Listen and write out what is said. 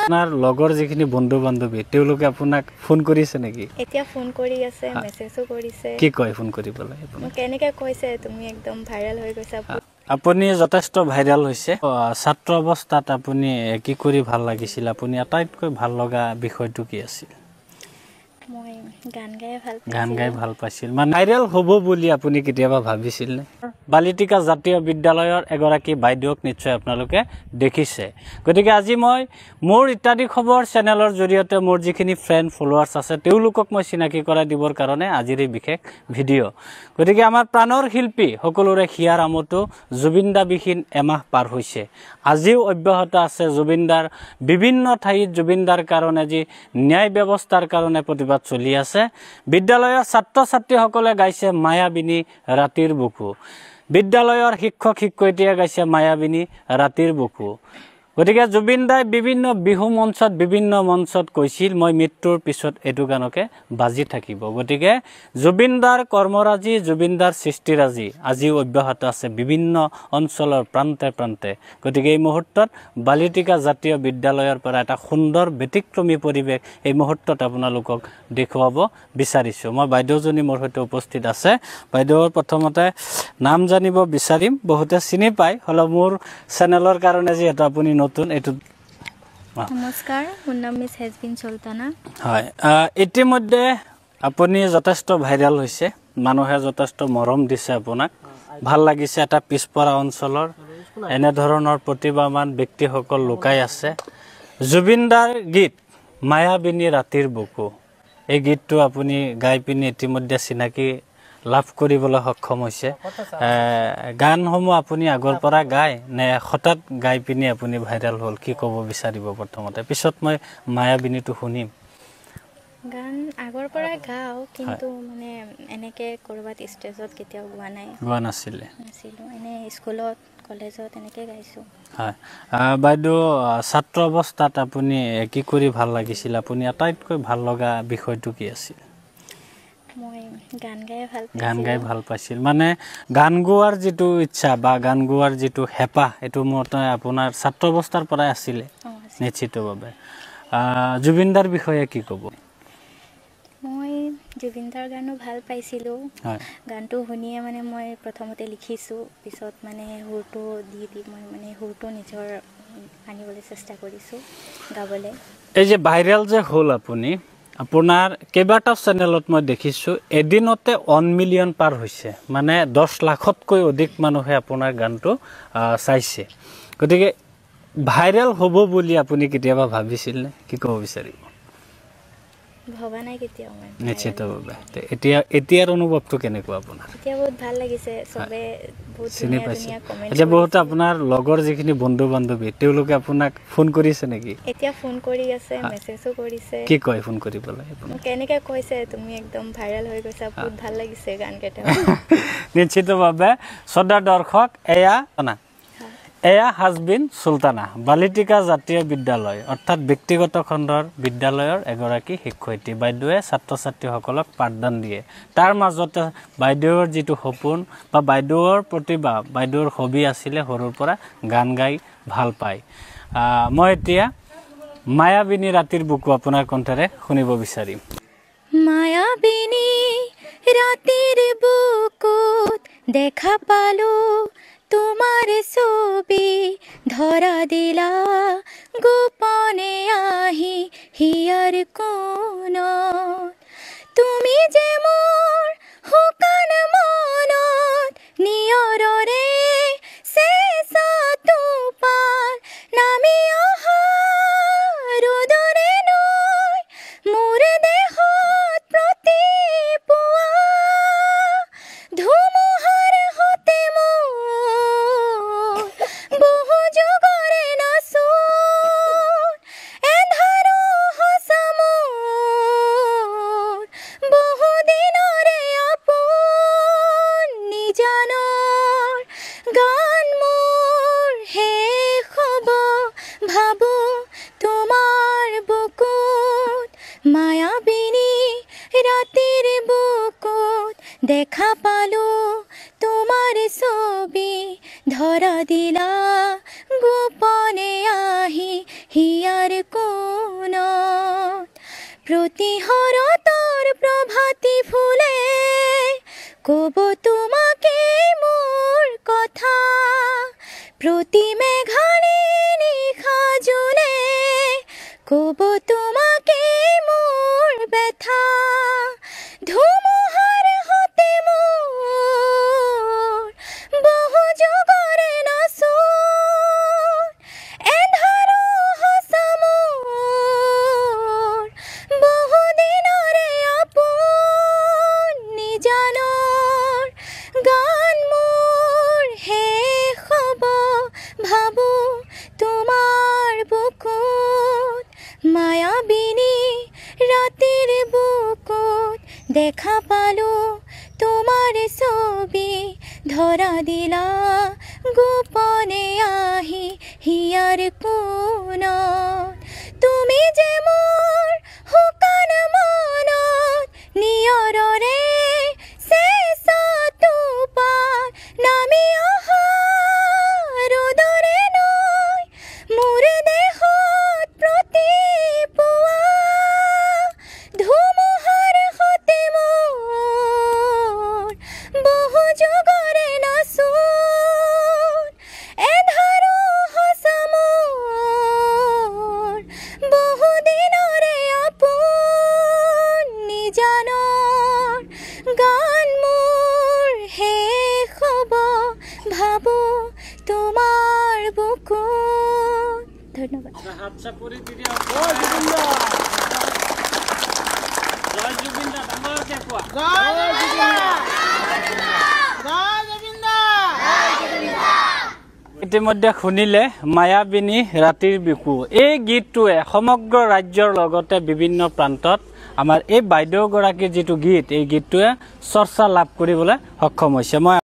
আপোনাৰ লগৰ যিখিনি বন্ধু বান্ধৱী তেওঁলোকে আপোনাক ফোন কৰিছে নেকি? এতিয়া ফোন কৰি আছে, মেছেজও কৰিছে। কি কয় ফোন কৰিবলৈ? মোক কেনেকৈ কৈছে তুমি একদম ভাইৰেল হৈ গৈছা। আপুনি যথেষ্ট ভাইৰেল হৈছে। ছাত্ৰ অৱস্থাত আপুনি কি কৰি ভাল লাগিছিল? আপুনি আটাইতকৈ ভাল লগা বিষয়টো কি আছিল? মই গান গাই ভাল পাইছিলোঁ। গান গাই ভাল পাইছিল। মানে ভাইৰেল হ'ব বুলি আপুনি কেতিয়াবা ভাবিছিল নে? বালিটিকা জাতীয় বিদ্যালয়ৰ এগৰাকী বাইদেউক নিশ্চয় আপোনালোকে দেখিছে। গতিকে আজি মই মোৰ ইত্যাদি খবৰ চেনেলৰ জৰিয়তে মোৰ যিখিনি ফ্ৰেণ্ড ফলোৱাৰ্ছ আছে তেওঁলোকক মই চিনাকি কৰাই দিবৰ কাৰণে আজিৰ এই বিশেষ ভিডিঅ'। গতিকে আমাৰ প্ৰাণৰ শিল্পী সকলোৰে হিয়াৰ আমোদটো জুবিনদা বিহীন এমাহ পাৰ হৈছে। আজিও অব্যাহত আছে জুবিনদাৰ বিভিন্ন ঠাইত জুবিনদাৰ কাৰণে যি ন্যায় ব্যৱস্থাৰ কাৰণে প্ৰতিবাদ চলি আছে। বিদ্যালয়ৰ ছাত্ৰ ছাত্ৰীসকলে গাইছে মায়াবিনী ৰাতিৰ বুকু। বিদ্যালয়ৰ শিক্ষক শিক্ষয়িত্ৰীয়ে গাইছে মায়াবিনী ৰাতিৰ বুকু। গতিকে জুবিনদাই বিভিন্ন বিহু মঞ্চত বিভিন্ন মঞ্চত কৈছিল মই মৃত্যুৰ পিছত এইটো গানকে বাজি থাকিব। গতিকে জুবিনদাৰ কৰ্মৰাজি জুবিনদাৰ সৃষ্টিৰাজি আজিও অব্যাহত আছে বিভিন্ন অঞ্চলৰ প্ৰান্তে প্ৰান্তে। গতিকে এই মুহূৰ্তত বালিটিকা জাতীয় বিদ্যালয়ৰ পৰা এটা সুন্দৰ ব্যতিক্ৰমী পৰিৱেশ এই মুহূৰ্তত আপোনালোকক দেখুৱাব বিচাৰিছোঁ। মই বাইদেউজনী মোৰ সৈতে উপস্থিত আছে। বাইদেউৰ প্ৰথমতে নাম জানিব বিচাৰিম। বহুতে চিনি পায় হ'লেও মোৰ চেনেলৰ কাৰণে যিহেতু আপুনি নতুন এইটো। নমস্কাৰ, মোৰ নাম মিছ হেজবিন চুলতানা। হয়, ইতিমধ্যে আপুনি যথেষ্ট ভাইৰেল হৈছে। মানুহে যথেষ্ট মৰম দিছে আপোনাক। ভাল লাগিছে। এটা পিছপৰা অঞ্চলৰ এনেধৰণৰ প্ৰতিভাৱান ব্যক্তিসকল লুকাই আছে। জুবিনদাৰ গীত মায়াবিনী ৰাতিৰ বুকু, এই গীতটো আপুনি গাই পিনি ইতিমধ্যে চিনাকি লাভ কৰিবলৈ সক্ষম হৈছে। গানসমূহ আপুনি আগৰ পৰা গায় নে হঠাৎ গাই পিনি আপুনি ভাইৰেল হ'ল? কি ক'ব বিচাৰিব প্ৰথমতে? পিছত মই মায়াবিনীটো শুনিম। গান আগৰ পৰা গাওঁ, কিন্তু মানে এনেকৈ ক'ৰবাত ষ্টেজত কেতিয়াও গোৱা নাই। গোৱা নাছিলোঁ। এনেই স্কুলত কলেজত এনেকৈ গাইছোঁ। হয়, বাইদেউ ছাত্ৰ অৱস্থাত আপুনি কি কৰি ভাল লাগিছিল? আপুনি আটাইতকৈ ভাল লগা বিষয়টো কি আছিল? মই গান গাই ভাল পাইছিলোঁ। গান গাই ভাল পাইছিল। মানে গান গোৱাৰ যিটো ইচ্ছা বা গান গোৱাৰ যিটো হেঁপাহ এইটো মতে আপোনাৰ ছাত্ৰ অৱস্থাৰ পৰাই আছিলে নিশ্চিতভাৱে। জুবিনদাৰ বিষয়ে কি ক'ব? মই জুবিনদাৰ গানো ভাল পাইছিলোঁ। গানটো শুনিয়ে মানে মই প্ৰথমতে লিখিছোঁ, পিছত মানে সুৰটো দি মই মানে সুৰটো নিজৰ আনিবলৈ চেষ্টা কৰিছোঁ গাবলৈ। এই যে ভাইৰেল যে হ'ল আপুনি, আপোনাৰ কেইবাটাও চেনেলত মই দেখিছোঁ এদিনতে 1 মিলিয়ন পাৰ হৈছে। মানে 10 লাখতকৈ অধিক মানুহে আপোনাৰ গানটো চাইছে। গতিকে ভাইৰেল হ'ব বুলি আপুনি কেতিয়াবা ভাবিছিল নে? কি ক'ব বিচাৰিব? ভবা নাই কেতিয়াও। নিশ্চিতভাৱে। এতিয়াৰ অনুভৱটো কেনেকুৱা আপোনাৰ? এতিয়া বহুত ভাল লাগিছে। চবে বহুত চিনি পাইছে। কমেণ্ট এতিয়া বহুতে আপোনাৰ লগৰ যিখিনি বন্ধু বান্ধৱী তেওঁলোকে আপোনাক ফোন কৰিছে নেকি? এতিয়া ফোন কৰি আছে, মেছেজও কৰিছে। কি কয় ফোন কৰিবলৈ? মোক কেনেকৈ কৈছে তুমি একদম ভাইৰেল হৈ গৈছা, বহুত ভাল লাগিছে গান কেইটা। নিশ্চিতভাৱে শ্ৰদ্ধাৰ দৰ্শক, এয়া হাজবিন চুলতানা, বালিটিকা জাতীয় বিদ্যালয় অৰ্থাৎ ব্যক্তিগত খণ্ডৰ বিদ্যালয়ৰ এগৰাকী শিক্ষয়িত্ৰী। বাইদেৱে ছাত্ৰ ছাত্ৰীসকলক পাঠদান দিয়ে। তাৰ মাজতে বাইদেউৰ যিটো সপোন বা বাইদেউৰ প্ৰতিভা, বাইদেউৰ হবি আছিলে সৰুৰ পৰা গান গাই ভাল পায়। মই এতিয়া মায়াবিনী ৰাতিৰ বুকু আপোনাৰ কণ্ঠেৰে শুনিব বিচাৰিম। মায়াবিনী ৰাতিৰ বুকুত দেখা পালো তোমাৰ ছবি, ধৰা দিলা গোপনে আহি হিয়াৰ কোণত। তুমি যে মোৰ শুকান মনত নিয়ৰৰে চেঁচা টোপাল নামি অহা ৰ'দৰে নৈ মোৰ দেহত প্ৰতিপুৱা ধুমুহাৰ হতে মোৰ বহু যুগৰে নাচোন এন্ধাৰো সঁচা মোৰ বহু দিনৰে আপোন নিজানৰ গান মোৰ শেষ হ'ব ভাবো তোমাৰ বুকুত মায়াবিনী ৰাতিৰ বুকুত দেখা পালো তোমাৰ ছবি, ধৰা দিলা গোপনে আহি হিয়াৰ কোণত প্ৰতিহৰতৰ প্ৰভাতী ফুলে ক'ব তোমাকে মোৰ কথা প্ৰতি মেঘাৰে নিশা জোলে ক'ব তোমাকে মোৰ ব্যথা ধুমুহাৰ হতে মোৰ বহু যুগৰে নাচোন এন্ধাৰো সঁচা মোৰ বহু দিনৰে আপোন নিজানৰ গান মোৰ শেষ হ'ব ভাবো তোমাৰ বুকুত মায়াবিনী ৰাতিৰ বুকুত দেখা পালো তোমাৰ ছবি ধৰা দিলা গোপনে আহি হিয়াৰ কোণত তুমি যে মোৰ শুকান মনত নিয়ৰৰে চেঁচাটো পাত নামি অহা ৰ'দৰে নৈ মোৰ দেহত প্ৰতিপুৱা ধুমুহাৰ সতে মোৰ বহু যুগৰে নাচোন এন্ধাৰো সঁচা মোৰ বহু দিনৰে আপোন নিজানৰ গান মোৰ শেষ হ'ব ভাবো তোমাৰ বুকুত ধন্যবাদ ইতিমধ্যে শুনিলে মায়াবিনী ৰাতিৰ বিকু এই গীতটোৱে সমগ্ৰ ৰাজ্যৰ লগতে বিভিন্ন প্ৰান্তত আমাৰ এই বাইদেউগৰাকীৰ যিটো গীত এই গীতটোৱে চৰ্চা লাভ কৰিবলৈ সক্ষম হৈছে। মই